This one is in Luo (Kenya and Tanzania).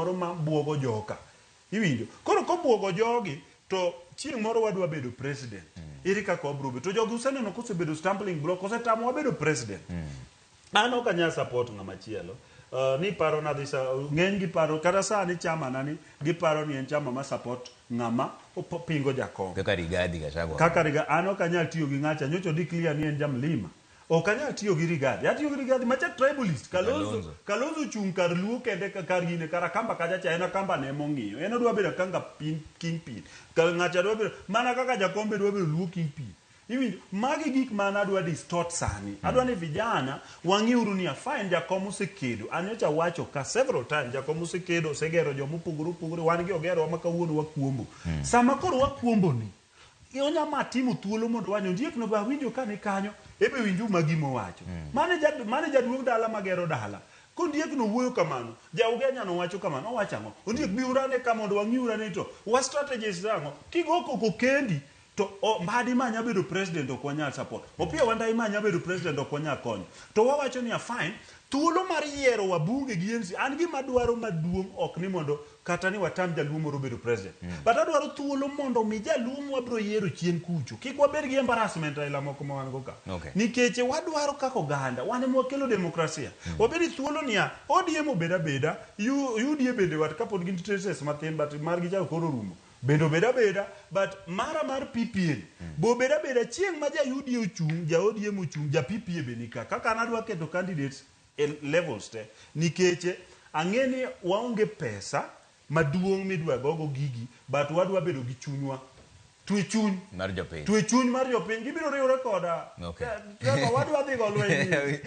moro ma buogo joka. Iwinjo. Koro kobuogo jogi to chieng' moro wadwa bedo president. Iri kaka wabrobe. To jogi useneno kosebedo stumbling block, kosetamo wabedo president. An ok anyal support ng'ama chielo. Ni paro na dhisa ng'eny gi paro kata sani chama nani giparo ni en chama ma support ng'ama pingo jakom. Kaka Rigadi Gachagua. Kaka Rigadi an ok anyal tiyo gi ng'acha nyocho declare ni en jamlima. Ok anyal tiyo gi Rigadi. Atiyo gi Rigadi macha tribalist. Kalonzo chung kar luo kende kar gine kara kamba kaja cha ena kamba ne mong'iyo. En odwa bedo kanga kingpin. Ng'acha dwa bedo mana kaka jakombe dwa bedo luo kingpin. Iwinjo, magi gik mana adwa distort sani. Adwa ni vijana wang'iuru ni fine jakom osekedo. Anyocha wacho ka several times jakom osekedo, osegero jomo puguru wan gi ogero ma kawuono wakuombo. Sama koro wakuombo ni onya matimo thuolo mondo wanyo Ondiek no ba winjo kane kanyo ebe winju magimo wacho. Mane jaduong dala magero dala. Ondiek no wuoyo kamano, Ugenya no wacho kamano, owacho ang'o? Ondiek biurane ka mondo wang'iurane to wa strategies ang'o? Kigo koko kendi to mbadi manya bedo president ok wanyal support. Opia wandai manya bedo president ok wanyal konyo. To wawacho ni fine, thuolo mar yiero wabunge gi NC an gima dwaro maduong' ok ni mondo kata ni watam jaluo moro bedo president. But adwaro thuolo mondo mi jaluo wabro yiero chien kucho. Kik wabed gi embarrassment aila moko ma wan go ka. Nikech wadwaro kako ganda, wan ema wakelo demokrasia. Wabedi thuolo niya, ODM obeda beda, UDA bende wat kapod gin traces matin but margi chal koro rumo. Bedo beda but mar PPA bo beda chieng' ma ja UDA ochung, ja ODM ochung, ja PPA be nika kaka nadwa keto candidates levels te nikeche ang'eni waonge pesa maduong' midwa gogo gigi but wadwa bedo gi chunywa twe chuny mar jopiny gibiro riwore koda wadwa dhi go lweny